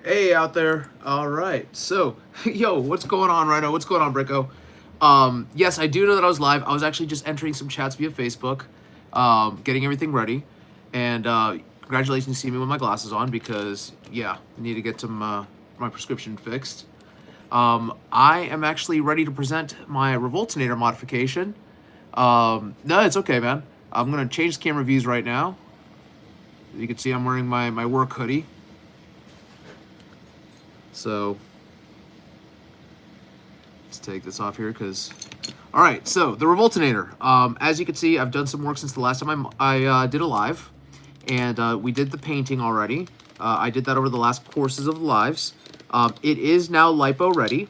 Hey out there. All right. So, yo, what's going on, Rhino? What's going on, Bricko? Yes, I do know that I was live. I was actually just entering some chats via Facebook, getting everything ready. And congratulations to see me with my glasses on because, yeah, I need to get some my prescription fixed. I am actually ready to present my Revoltinator modification. No, it's okay, man. I'm going to change camera views right now. You can see I'm wearing my work hoodie. So let's take this off here because... All right, so the Revoltinator. As you can see, I've done some work since the last time I did a live. And we did the painting already. I did that over the last courses of the lives. It is now lipo ready.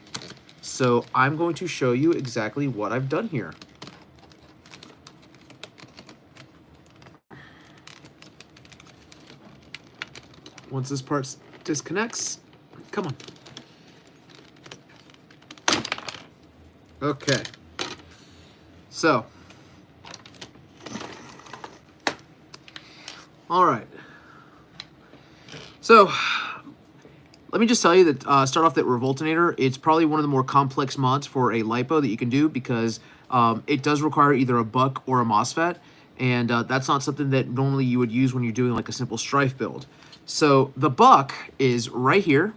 So I'm going to show you exactly what I've done here. Once this part disconnects, come on. Okay. So, all right. So, let me just tell you that, start off that Revoltinator, it's probably one of the more complex mods for a LiPo that you can do because it does require either a buck or a MOSFET, and that's not something that normally you would use when you're doing like a simple Strife build. So the buck is right here.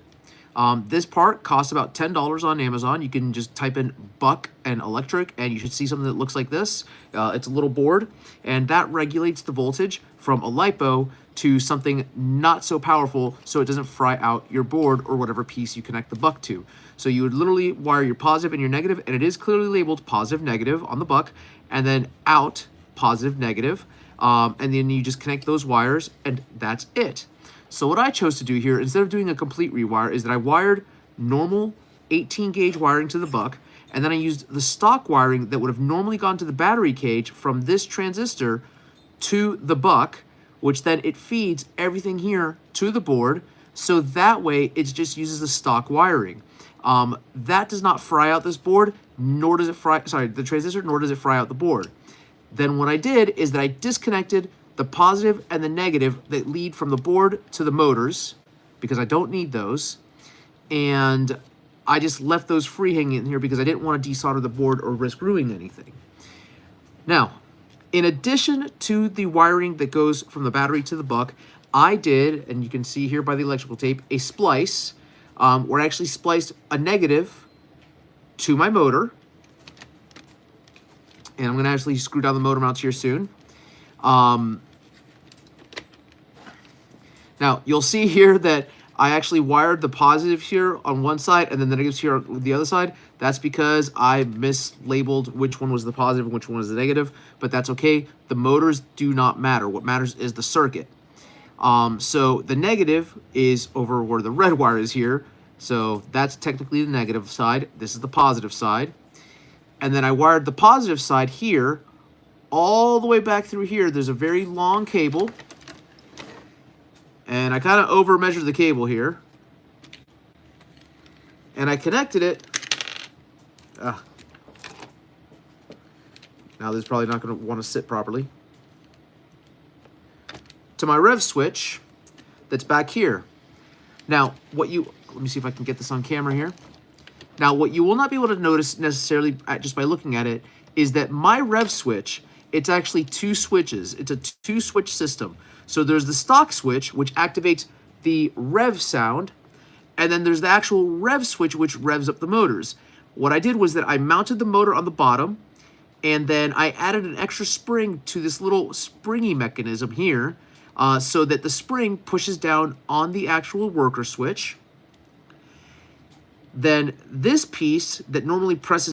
This part costs about $10 on Amazon. You can just type in buck and electric, and you should see something that looks like this. It's a little board, and that regulates the voltage from a LiPo to something not so powerful so it doesn't fry out your board or whatever piece you connect the buck to. So you would literally wire your positive and your negative, and it is clearly labeled positive, negative on the buck, and then out, positive, negative, and then you just connect those wires, and that's it. So what I chose to do here, instead of doing a complete rewire, is that I wired normal 18 gauge wiring to the buck, and then I used the stock wiring that would have normally gone to the battery cage from this transistor to the buck, which then it feeds everything here to the board, so that way it just uses the stock wiring. That does not fry out this board, nor does it fry, the transistor, nor does it fry out the board. Then what I did is that I disconnected the positive and the negative that lead from the board to the motors, because I don't need those, and I just left those free hanging in here because I didn't want to desolder the board or risk ruining anything. Now, in addition to the wiring that goes from the battery to the buck, I did, and you can see here by the electrical tape, a splice where I actually spliced a negative to my motor. And I'm going to actually screw down the motor mounts here soon. Now, you'll see here that I actually wired the positive here on one side and then the negatives here on the other side. That's because I mislabeled which one was the positive and which one was the negative, but that's okay. The motors do not matter. What matters is the circuit. So the negative is over where the red wire is here. So that's technically the negative side. This is the positive side. And then I wired the positive side here all the way back through here. There's a very long cable. And I kind of over measured the cable here. And I connected it. Now this is probably not going to want to sit properly. To my rev switch that's back here. Now, let me see if I can get this on camera here. Now, what you will not be able to notice necessarily just by looking at it is that my rev switch, it's actually two switches. It's a two-switch system. So there's the stock switch, which activates the rev sound, and then there's the actual rev switch, which revs up the motors. What I did was that I mounted the motor on the bottom, and then I added an extra spring to this little springy mechanism here, so that the spring pushes down on the actual worker switch. Then this piece that normally presses